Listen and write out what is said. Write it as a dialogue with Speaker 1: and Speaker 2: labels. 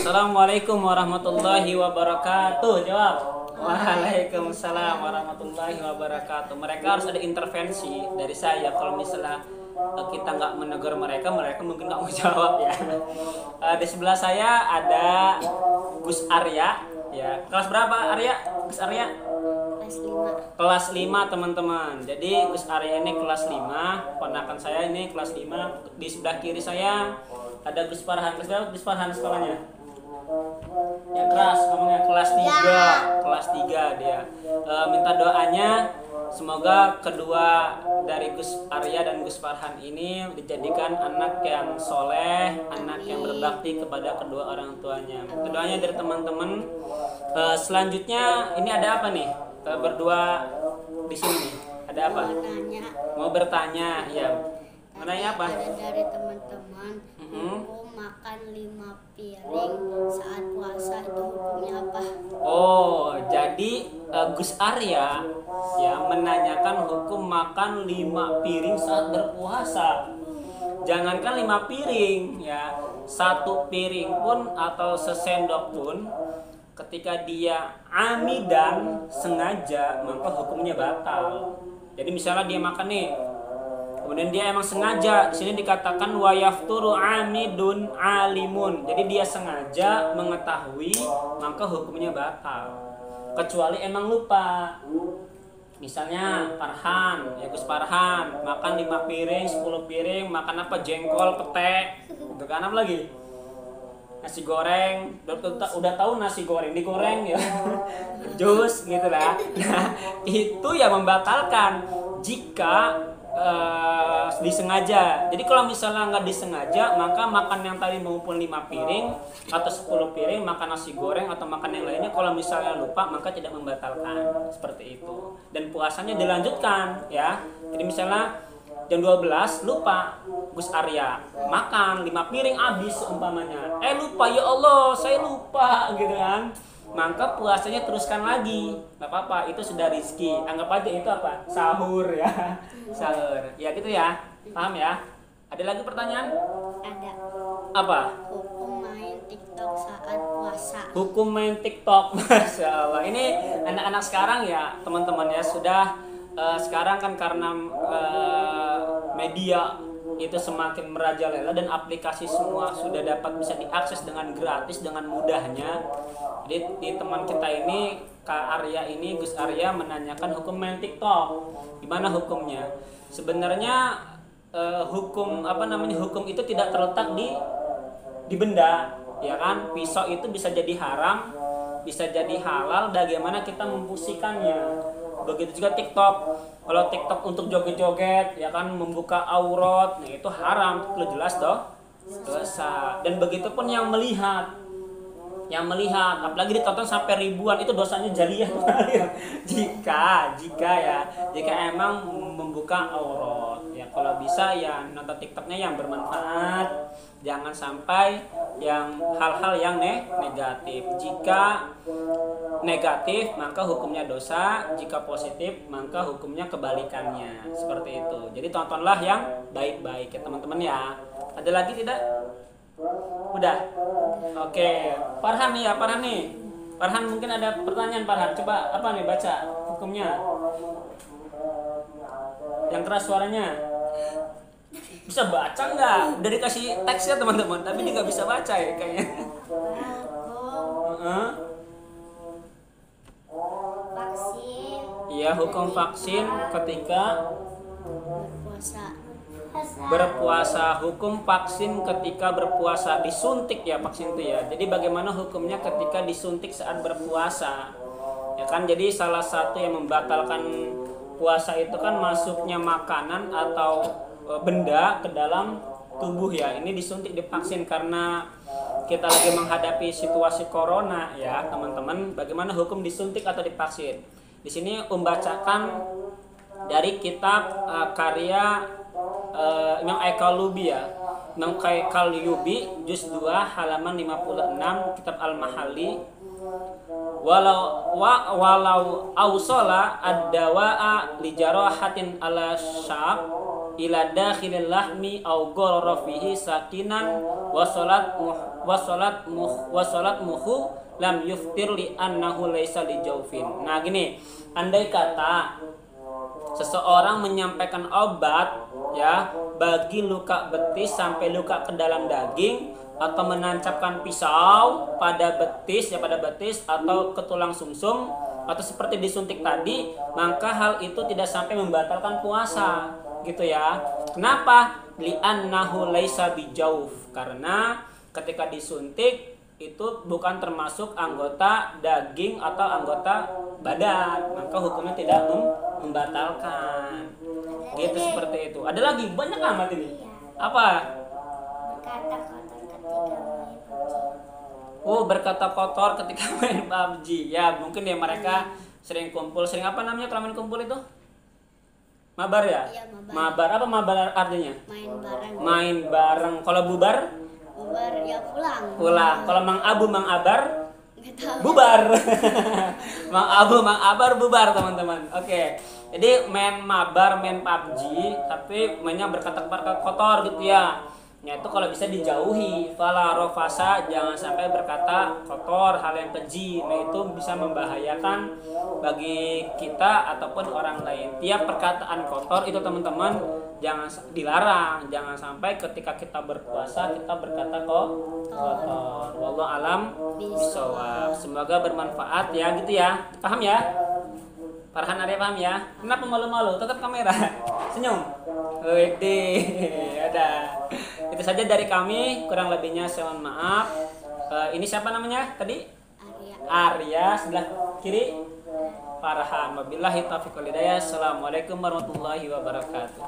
Speaker 1: Assalamualaikum warahmatullahi wabarakatuh. Jawab. Waalaikumsalam warahmatullahi wabarakatuh. Mereka harus ada intervensi dari saya. Kalau misalnya kita nggak menegur mereka, mereka mungkin nggak mau jawab ya. Di sebelah saya ada Gus Arya. Ya, kelas berapa Arya? Gus Arya?
Speaker 2: Kelas 5.
Speaker 1: Kelas 5 teman-teman. Jadi Gus Arya ini kelas 5, ponakan saya ini kelas 5. Di sebelah kiri saya ada Gus Farhan. Gus Farhan sekolahnya? Ya keras ngomongnya, kelas 3. Kelas 3 dia. Minta doanya semoga kedua dari Gus Arya dan Gus Farhan ini dijadikan anak yang soleh, anak yang berbakti kepada kedua orang tuanya. Doanya dari teman-teman. Selanjutnya ini ada apa nih? Berdua di sini nih. Ada apa? Mau bertanya, ya. Menanya apa?
Speaker 2: Ada dari teman-teman. Hukum makan 5 piring saat puasa itu hukumnya apa?
Speaker 1: Oh, jadi Gus Arya ya menanyakan hukum makan 5 piring saat berpuasa. Jangankan 5 piring ya, 1 piring pun atau sesendok pun ketika dia amidan sengaja maka hukumnya batal. Jadi misalnya dia makan nih, kemudian dia emang sengaja, di sini dikatakan wa yafturu amidun alimun. Jadi dia sengaja mengetahui maka hukumnya batal. Kecuali emang lupa. Misalnya Farhan, ya Gus Farhan makan 5 piring, 10 piring, makan apa? Jengkol, pete, gitu kan, apa lagi? Nasi goreng, udah tahu nasi goreng digoreng ya. Jus gitu lah. Nah, itu ya membatalkan jika disengaja. Jadi kalau misalnya nggak disengaja, maka makan yang tadi maupun 5 piring atau 10 piring, makan nasi goreng atau makan yang lainnya, kalau misalnya lupa maka tidak membatalkan, seperti itu. Dan puasanya dilanjutkan ya. Jadi misalnya jam 12 lupa Gus Arya makan 5 piring habis umpamanya. Lupa, ya Allah saya lupa gitu kan. Maka puasanya teruskan lagi, nggak apa-apa, itu sudah rizki. Anggap aja itu apa? Sahur ya. Sahur. Ya gitu ya. Paham ya? Ada lagi pertanyaan?
Speaker 2: Ada.
Speaker 1: Apa?
Speaker 2: Hukum main TikTok saat puasa.
Speaker 1: Hukum main TikTok. Masya Allah. Ini anak-anak sekarang ya teman-teman ya, sudah sekarang kan karena media itu semakin merajalela dan aplikasi semua sudah dapat bisa diakses dengan gratis, dengan mudahnya. Jadi di teman kita ini, Kak Arya ini, Gus Arya menanyakan hukum main TikTok. Gimana hukumnya? Sebenarnya hukum hukum itu tidak terletak di benda, ya kan? Pisau itu bisa jadi haram, bisa jadi halal, bagaimana kita memfusikannya. Begitu juga TikTok. Kalau TikTok untuk joget-joget ya kan, membuka aurat, nah itu haram, itu jelas dosa. Dan begitu pun yang melihat, apalagi ditonton sampai ribuan, itu dosanya jariyah. jika emang membuka aurat ya, kalau bisa ya nonton TikToknya yang bermanfaat, jangan sampai yang hal-hal yang negatif. Jika negatif maka hukumnya dosa, jika positif maka hukumnya kebalikannya, seperti itu. Jadi tontonlah yang baik-baik ya teman-teman ya. Ada lagi tidak? Udah? Oke. Farhan nih ya, Farhan mungkin ada pertanyaan. Farhan, coba apa nih, baca hukumnya yang keras suaranya. Bisa baca nggak? Udah dikasih teks ya teman-teman, tapi dia nggak bisa baca ya kayaknya.
Speaker 2: Vaksin.
Speaker 1: Iya, hukum vaksin ketika berpuasa. Hukum vaksin ketika berpuasa, disuntik ya vaksin itu ya. Jadi bagaimana hukumnya ketika disuntik saat berpuasa? Ya kan, jadi salah satu yang membatalkan puasa itu kan masuknya makanan atau benda ke dalam tubuh ya. Ini disuntik, divaksin karena kita lagi menghadapi situasi corona ya teman-teman. Bagaimana hukum disuntik atau divaksin? Di sini membacakan dari kitab karya Imam Al-Qalubi ya. Imam Al-Qalubi juz 2 halaman 56, kitab Al-Mahalli. Walau ausala ad-dawa'a li jarahatin ala syaq ila dakhilil lahmi aw gharara fihi sakinan wa salat muhu lam yuftir li annahu laisa li jaufin. Nah gini, andai kata seseorang menyampaikan obat ya bagi luka betis sampai luka ke dalam daging, atau menancapkan pisau pada betis atau ke tulang sumsum, atau seperti disuntik tadi, maka hal itu tidak sampai membatalkan puasa gitu ya. Kenapa? Li'annahu laisa bijauf, karena ketika disuntik itu bukan termasuk anggota daging atau anggota badan, maka hukumnya tidak membatalkan. Gitu, seperti itu. Ada lagi banyak amat ini. Apa? Berkata kotor ketika main PUBG. Ya, mungkin ya mereka sering kumpul, sering apa namanya kalau main kumpul itu? Mabar ya?
Speaker 2: Iya, mabar.
Speaker 1: Mabar, apa mabar artinya?
Speaker 2: Main bareng.
Speaker 1: Main bareng. Kalau bubar?
Speaker 2: Bubar ya pulang.
Speaker 1: Pulang. Kalau Mang Abar?
Speaker 2: Nggak tahu.
Speaker 1: Bubar. Mang Abar bubar, teman-teman. Oke. Jadi main mabar, main PUBG, tapi mainnya berkata kotor gitu ya. Ya itu kalau bisa dijauhi. Fala rofasa, jangan sampai berkata kotor, hal yang keji. Nah itu bisa membahayakan bagi kita ataupun orang lain. Tiap perkataan kotor itu teman-teman jangan dilarang. Jangan sampai ketika kita berpuasa kita berkata kotor. Wallahu alam bishawab. Semoga bermanfaat ya gitu ya. Paham ya? Farhan Arya paham ya? Kenapa malu-malu? Tetap kamera. Senyum. Wede, ada. Itu saja dari kami. Kurang lebihnya saya mohon maaf. Ini siapa namanya tadi? Arya. Sebelah kiri Farhan. Wabillahi taufiq wal hidayah. Assalamualaikum warahmatullahi wabarakatuh.